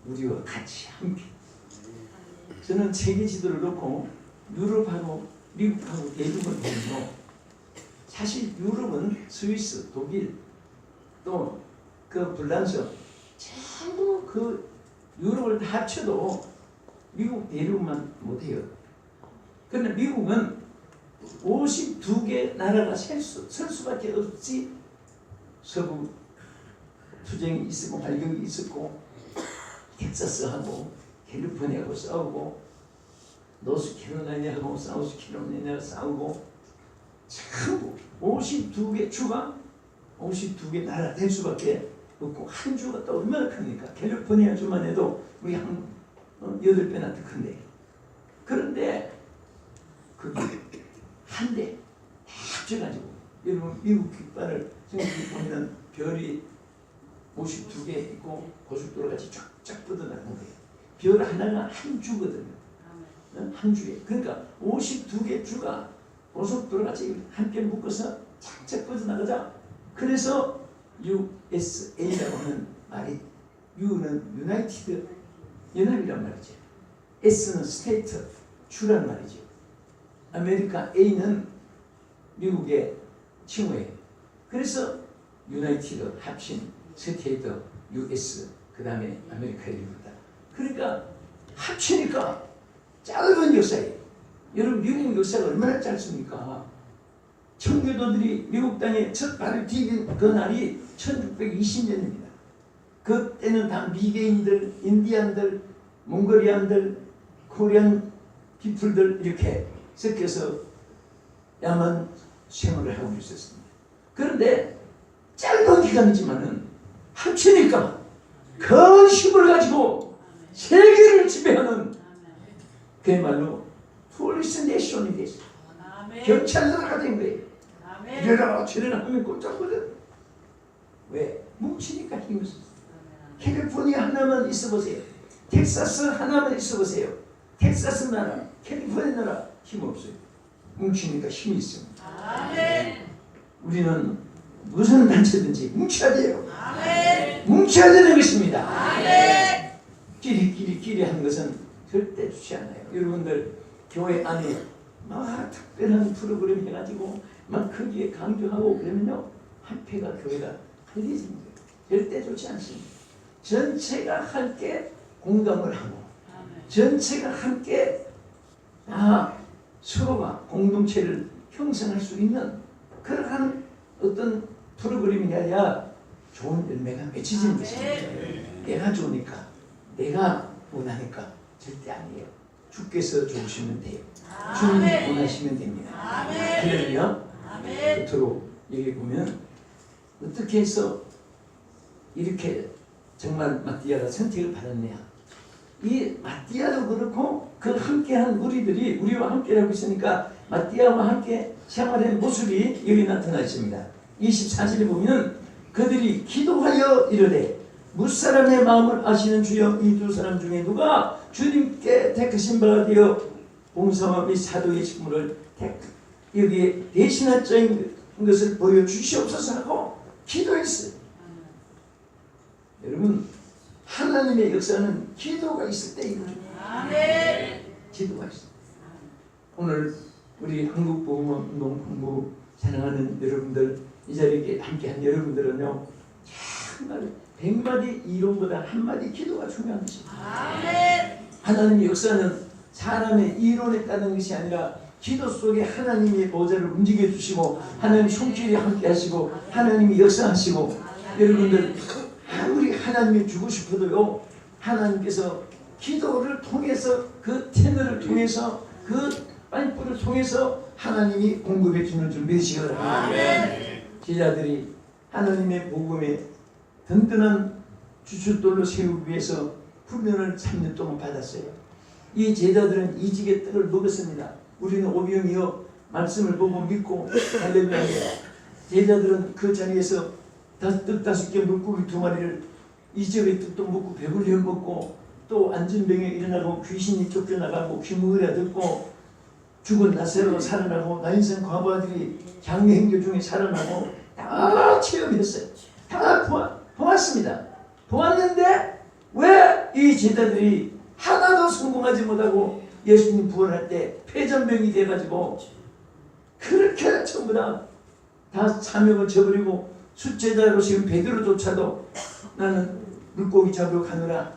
우리와 같이 함께. 저는 세계 지도를 놓고 유럽하고 미국하고 대륙을 보면요, 사실 유럽은 스위스, 독일, 또 그 불란서 전부 그 유럽을 다 합쳐도 미국 대륙만 못해요. 그런데 미국은 52개 나라가 설 수밖에 없지. 서부 투쟁이 있었고 발격이 있었고 텍사스하고 캘리포니아하고 싸우고 노스캐롤라이나하고 사우스캐롤라이나하고 싸우고 전부 52개 주가 52개 나라 될 수밖에 없고 한 주가 또 얼마나 큽니까? 캘리포니아 주만 해도 우리 한 8배나 더 큰데. 그런데 그게 한데 합쳐가지고 여러분 미국 깃발을 생각해 보면 별이 52개 있고 고속도로 같이 쫙쫙 뻗어나가는 거예요. 별 하나가 한 주거든요. 한 주에. 그러니까 52개 주가 고속도로 같이 함께 묶어서 쫙쫙 뻗어나가자. 그래서 USA라고 하는 말이, U는 유나이티드 연합이란 말이죠. S는 스테이트 주란 말이죠. 아메리카 A는 미국의 칭호예요. 그래서 유나이티드 합친 스테이트 US 그 다음에 아메리카의 이루다. 그러니까 합치니까 짧은 역사예요. 여러분 미국 역사가 얼마나 짧습니까? 청교도들이 미국 땅에 첫 발을 디딘 그 날이 1620년입니다. 그때는 다 미개인들, 인디안들, 몽골리안들, 코리안 피플들 이렇게 섞여서 야만 생활을 하고 있었습니다. 그런데 짧은 기간이지만은 합치니까 큰 힘을 가지고 세계를 지배하는 그야말로 폴리스 내션이 됐어요. 경찰 나라가 된 거예요. 이래라 저래라 하면 꼼짝거든. 왜? 뭉치니까 힘이 있었어요. 캘리포니아 하나만 있어보세요. 텍사스 하나만 있어보세요. 텍사스 나라, 캘리포니아 나라 힘 없어요. 뭉치니까 힘이 있습니다. 우리는 무슨 단체든지 뭉쳐야 돼요. 뭉쳐야 되는 것입니다. 끼리 하는 것은 절대 좋지 않아요. 여러분들 교회 안에 막 특별한 프로그램 해가지고 막 거기에 강조하고 그러면요 한패가 교회가 흘리는 거예요. 절대 좋지 않습니다. 전체가 함께 공감을 하고 전체가 함께 서로가 공동체를 형성할 수 있는 그러한 어떤 프로그램이 아니라 좋은 열매가 맺혀지는 것입니다. 내가 좋으니까 내가 원하니까 절대 아니에요. 주께서 좋으시면 돼요. 주님이 원하시면 됩니다. 할렐루야. 끝으로 여기 보면 어떻게 해서 이렇게 정말 마띠아가 선택을 받았냐. 이 마띠아도 그렇고 그 함께한 무리들이 우리와 함께 하고 있으니까 마띠아와 함께 생활하는 모습이 여기 나타나 있습니다. 24절에 보면 그들이 기도하여 이르되 무사람의 마음을 아시는 주여 이 두 사람 중에 누가 주님께 택하신 바가 되어 봉사와 및 사도의 직무를 여기에 대신할 자인 것을 보여주시옵소서 하고 기도했어요. 여러분 하나님의 역사는 기도가 있을 때 이루어져요. 기도가 있어요. 오늘 우리 한국복음운동 본부 사랑하는 여러분들, 이 자리에 함께한 여러분들은요 정말 100마디 이론보다 한마디 기도가 중요한 것입니다. 하나님의 역사는 사람의 이론에 따른 것이 아니라 기도 속에 하나님의 보좌를 움직여 주시고 하나님 손길이 함께 하시고 하나님이 역사하시고 여러분들 아무리 하나님이 주고 싶어도요 하나님께서 기도를 통해서 그 채널을 통해서 그 파이프를 통해서 하나님이 공급해 주는 줄 믿으시기 바랍니다. 제자들이 하나님의 복음에 든든한 주춧돌로 세우기 위해서 훈련을 3년 동안 받았어요. 이 제자들은 이직의 떡을 먹었습니다. 우리는 오병이어 말씀을 보고 믿고 할렐루야. 제자들은 그 자리에서 떡 5개 물고기 2마리를 이적의 떡도 먹고 배불리 먹고 또 안전병에 일어나고 귀신이 쫓겨나가고 귀무의라 듣고 죽은 나사로가 살아나고 나인생 과부아들이 장례행교 중에 살아나고 다 체험했어요. 다 보았습니다. 보았는데 왜 이 제자들이 하나도 성공하지 못하고 예수님 부활할 때 패전병이 돼가지고 그렇게 전부 다 사명을 저버리고 숫제자로 지금 베드로조차도 나는 물고기 잡으러 가느라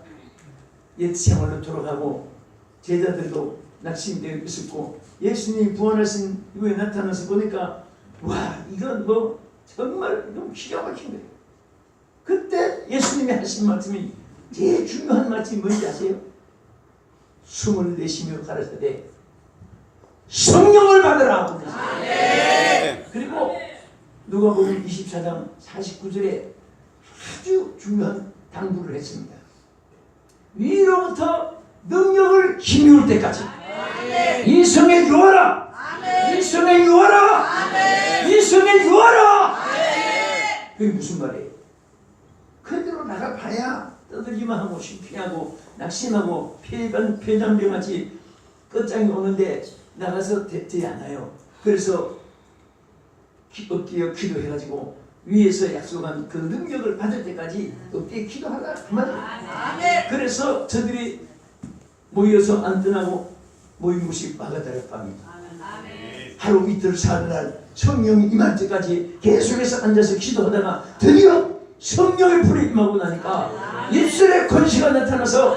옛 생활로 돌아가고 제자들도 낙심되어 있었고 예수님이 부활하신 이후에 나타나서 보니까 와 이건 뭐 정말 너무 기가 막힌 거예요. 그때 예수님이 하신 말씀이 제일 중요한 말씀이 뭔지 아세요? 숨을 내쉬며 가라사대 성령을 받으라. 그리고 누가복음 24장 49절에 아주 중요한 당부를 했습니다. 위로부터 능력을 힘이 올 때까지 이 성에 유하라. 이 성에 유하라. 이 성에 유하라. 그게 무슨 말이에요? 그대로 나가봐야 떠들기만 하고 실패하고 낙심하고 폐잔병같이 끝장이 오는데 나가서 되지 않아요. 그래서 엎드려 기도해가지고 위에서 약속한 그 능력을 받을 때까지 엎드려 기도하라 그 말이에요. 그래서 저들이 모여서 안 떠나고 모인 곳이 마가다락 밤입니다. 하루 이틀 사흘날 성령이 임할 때까지 계속해서 앉아서 기도하다가 드디어 성령의 불이 임하고 나니까 입술에 권세가 나타나서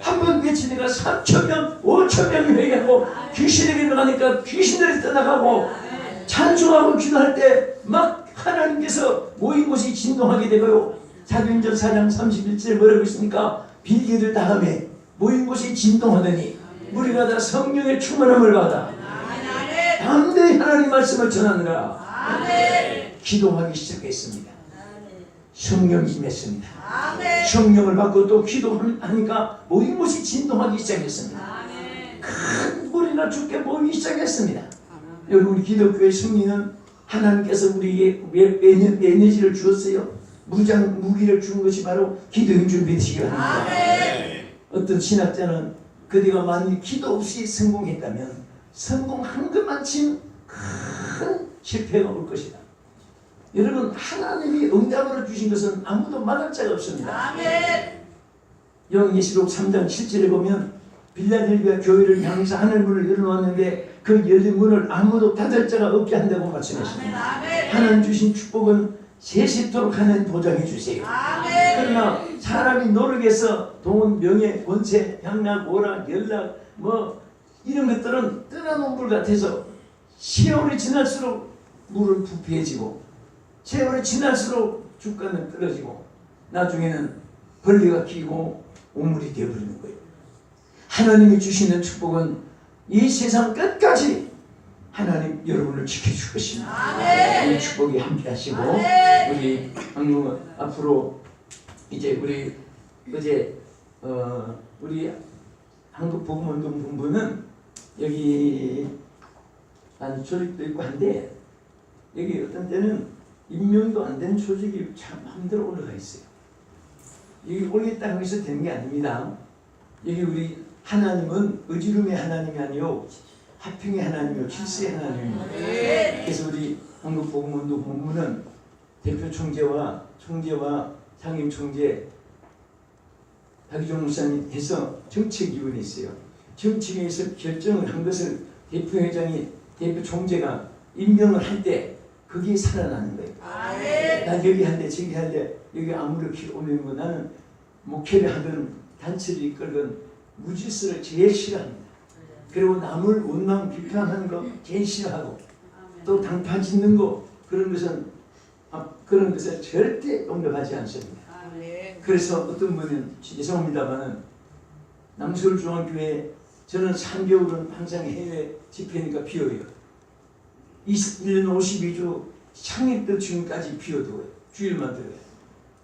한 번 외치니까 3,000명 5,000명이 회개하고 귀신에게 나가니까 귀신들이 떠나가고 찬송하고 기도할 때 막 하나님께서 모인 곳이 진동하게 되고요. 사도행전 4장 31절에 뭐라고 있습니까? 빌기를 다음에 모인 곳이 진동하더니 우리가 다 성령의 충만함을 받아 담대히 하나님 말씀을 전하느라 기도하기 시작했습니다. 성령이 임했습니다. 성령을 받고 또 기도하니까 모인 곳이 진동하기 시작했습니다. 큰 무리가 죽게 모이기 시작했습니다. 여러분 기독교의 승리는 하나님께서 우리에게 에너지를 주었어요. 무기를 준 것이 바로 기도의 준비되시기 바랍니다. 어떤 신학자는 그대가 만일 기도 없이 성공했다면 성공한 것만큼 큰 실패가 올 것이다. 여러분 하나님이 응답으로 주신 것은 아무도 막을 자가 없습니다. 요한계시록 3장 7절에 보면 빌라델비아 교회를 향해서 하늘 문을 열어놓았는데 그 열린 문을 아무도 닫을 자가 없게 한다고 말씀했습니다. 하나님 주신 축복은 세세토록 하나님 보장해 주세요. 그러나 사람이 노력해서 돈, 명예, 권세, 향락, 오락, 연락 뭐 이런 것들은 떠나놓은 물 같아서 세월이 지날수록 물은 부패해지고 세월이 지날수록 주가는 떨어지고 나중에는 벌레가 끼고 오물이 되어버리는 거예요. 하나님이 주시는 축복은 이 세상 끝까지 하나님 여러분을 지켜줄 것입니다. 이 축복이 함께 하시고 우리 한국은 앞으로 이제 우리 어제 우리 한국복음운동본부는 여기 한 조직도 있고 한데 여기 어떤 때는 임명도 안 된 조직이 참 마음대로 올라가 있어요. 여기 올렸다고 해서 되는 게 아닙니다. 여기 우리 하나님은 의지름의 하나님이 아니요 화평의 하나님이요 질서의 하나님입니다. 그래서 우리 한국복음운동 본부는 대표 총재와 상임 총재 박희종 목사님 해서 정책위원회 있어요. 정책위에서 결정을 한 것을 대표회장이 대표 총재가 임명을 할 때 그게 살아나는 거예요. 난 여기 한대 저기 한대 여기 아무렇게 오는 거 나는 목회를 하든 단체를 이끌든 무질서를 제일 싫어합니다. 그리고 남을 원망 비판하는 거 제일 싫어하고 또 당파 짓는 거 그런 것은 절대 용납하지 않습니다. 그래서 어떤 분은 죄송합니다만은 남서울중앙교회 저는 3개월은 항상 해외 집회니까 비워요. 1년 52주 창립부터 지금까지 비워둬요. 주일만 들어요.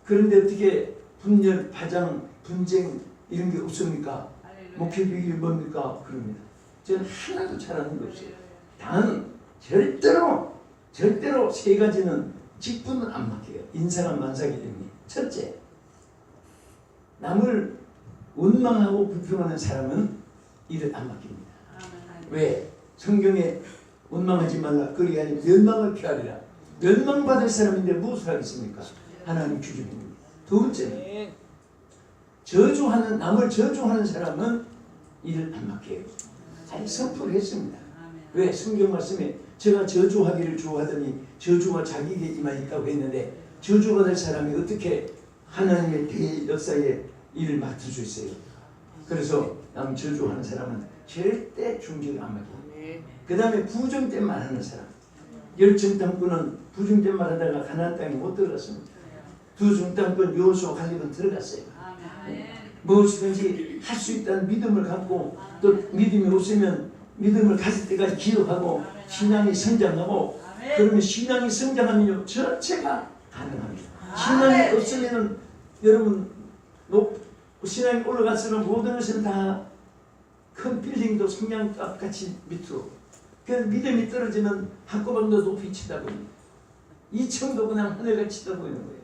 그런데 어떻게 분열, 파장, 분쟁 이런 게 없습니까? 목회 비결이 뭡니까? 그럽니다. 저는 하나도 잘하는 거 없어요. 단 절대로 세 가지는 직분은 안 맡겨요. 인사가 만삭이 됩니다. 첫째, 남을 원망하고 불평하는 사람은 일을 안 맡깁니다. 왜? 성경에 원망하지 말라. 그러게 아니 멸망을 피하리라. 멸망받을 사람인데 무엇을 하겠습니까? 하나님 기준입니다. 두 번째는 저주하는 남을 저주하는 사람은 일을 안 맡겨요. 잘 선포를 했습니다. 왜? 성경 말씀에 제가 저주하기를 좋아하더니 저주가 자기에게 임하였다고 했는데 저주가 될 사람이 어떻게 하나님의 대역사에 일을 맡을 수 있어요? 그래서 남 저주하는 사람은 절대 중직을 안 맡겨요. 그 다음에 부정된 말하는 사람, 열정 땅꾼은 부정된 말하다가 가나안 땅에 못 들어갔습니다. 두중 땅꾼 여호수아 갈렙은 들어갔어요. 무엇이든지 할 수 있다는 믿음을 갖고 또 믿음이 없으면 믿음을 가질 때까지 기도하고 신앙이 성장하고 그러면 신앙이 성장하면 전체가 가능합니다. 신앙이 없으면 여러분 신앙이 올라갈수록 모든 것은 다 큰 빌딩도 성냥갑 같이 밑으로 그래서 믿음이 떨어지면 한꺼번도 높이 치다 보입니다. 2층도 그냥 하늘같이 치다 보이는 거예요.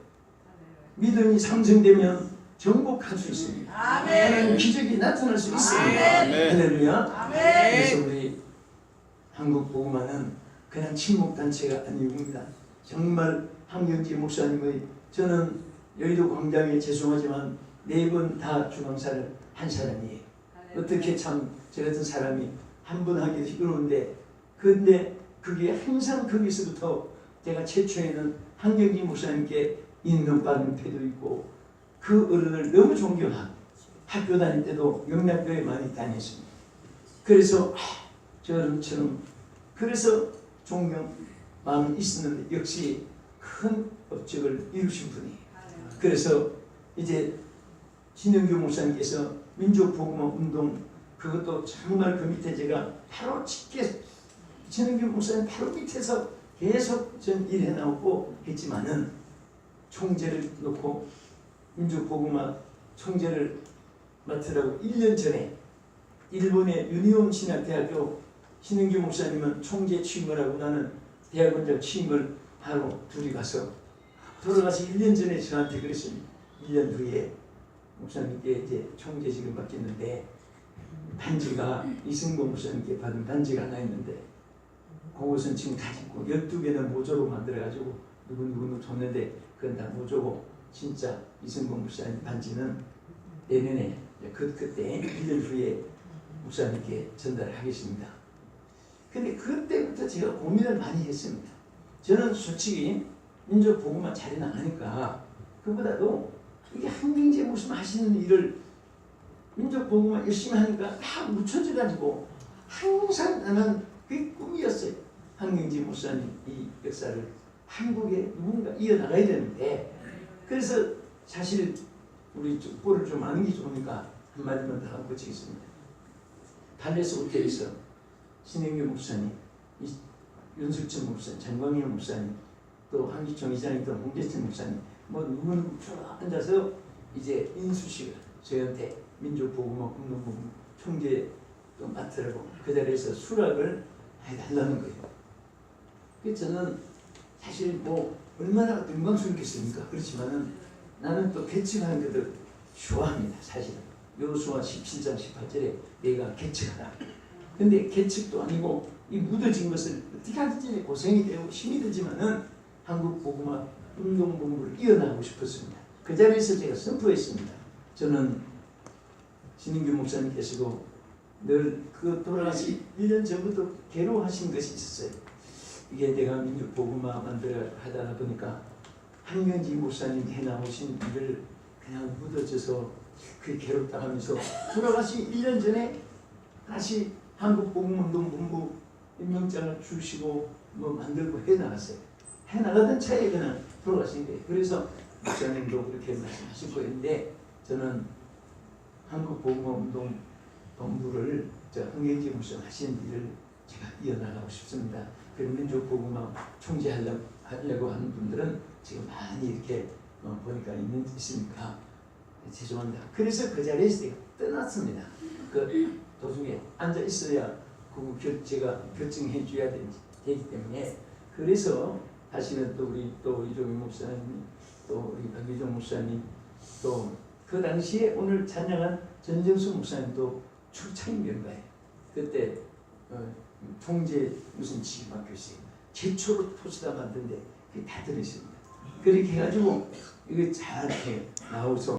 믿음이 상승되면 정복할 수 있습니다. 하나님 기적이 나타날 수 있습니다. 할렐루야. 그래서 우리 한국 복음화는 그냥 친목단체가 아니옵니다. 정말 한경지 목사님의 저는 여의도 광장에 죄송하지만 4번 다 주방사를 한 사람이에요. 어떻게 참 저 같은 사람이 한 번 하기 어려운데 근데 그게 항상 거기서부터 제가 최초에는 한경지 목사님께 인명받은 패도 있고 그 어른을 너무 존경하고 학교 다닐 때도 영락교회 많이 다녔습니다. 그래서 저처럼 그래서 존경 마음이 있었는데 역시 큰 업적을 이루신 분이 그래서 이제 신영규 목사님께서 민족복음화 운동 그것도 정말 그 밑에 제가 바로 직계 신영규 목사님 바로 밑에서 계속 전 일해 나오고 했지만은 총재를 놓고 민족복음화 총재를 맡으라고 1년 전에 일본의 유니온 신학대학교 신은규 목사님은 총재 취임을 하고 나는 대학원장 취임을 하러 둘이 가서 돌아가서 1년 전에 저한테 그랬습니다. 1년 후에 목사님께 이제 총재직을 맡겼는데 반지가 이승범 목사님께 받은 반지가 하나 있는데 그것은 지금 다 짓고 12개는 모조로 만들어가지고 누구누구 줬는데 그건 다 모조고 진짜 이승범 목사님 반지는 내년에 그때 1년 후에 목사님께 전달하겠습니다. 근데 그때부터 제가 고민을 많이 했습니다. 저는 솔직히 민족 복음만 잘 나가니까 그보다도 이게 한경제 무슨 하시는 일을 민족 복음만 열심히 하니까 다 묻혀져 가지고 항상 나는 그게 꿈이었어요. 한경제 목사님 이 역사를 한국에 누군가 이어나가야 되는데 그래서 사실 우리 꼴을 좀 아는 게 좋으니까 한마디만 더 하고 치겠습니다. 달래스 호텔에서 신영규 목사님, 윤석천 목사님, 장광일 목사님, 또 한기총 이사님, 또 홍재천 목사님, 뭐 누구는 앉아서 이제 인수식을 저희한테 민족복음화 운동본부 총재 또 맡으라고 그 자리에서 수락을 해달라는 거예요. 그래서 저는 사실 뭐 얼마나 영광스럽겠습니까? 그렇지만은 나는 또 개척하는 것을 좋아합니다. 사실은 여호수아 17장 18절에 내가 개척하라. 근데 개척도 아니고 이 묻어진 것을 어떻게 하든지 고생이 되고 힘이 들지만은 한국 복음화 운동본부를 이어나가고 싶었습니다. 그 자리에서 제가 선포했습니다. 저는 신인규 목사님께서도 늘 그 돌아가시 1년 전부터 괴로워하신 것이 있었어요. 이게 내가 민족 복음화 만들어 하다 보니까 한경지 목사님 해나오신 일을 그냥 묻어져서 그게 괴롭다 하면서 돌아가시 1년 전에 다시 한국복음운동본부 임명장을 주시고 뭐 만들고 해나갔어요. 해나가던 차에 그냥 돌아가신 거예요. 그래서 목사님도 그렇게 말씀하실 거였는데 저는 한국복음운동본부를 한경지 목사님 하신 일을 제가 이어나가고 싶습니다. 그리고 민족복음화 총재하려고 하는 분들은 지금 많이 이렇게 보니까 있으니까 죄송합니다. 그래서 그 자리에서 제가 떠났습니다. 그 도중에 앉아 있어야 제가 결정해 줘야 되기 때문에 그래서 다시는 또 우리 또 이종희 목사님 또 우리 박유정 목사님 또 그 당시에 오늘 찬양한 전정수 목사님도 출창 멤버예요. 그때 총재 무슨 직이 맡겨 있어요. 최초로 토스다 만든데 그게 다 들어있습니다. 그렇게 해가지고 이게 잘 이렇게 나오서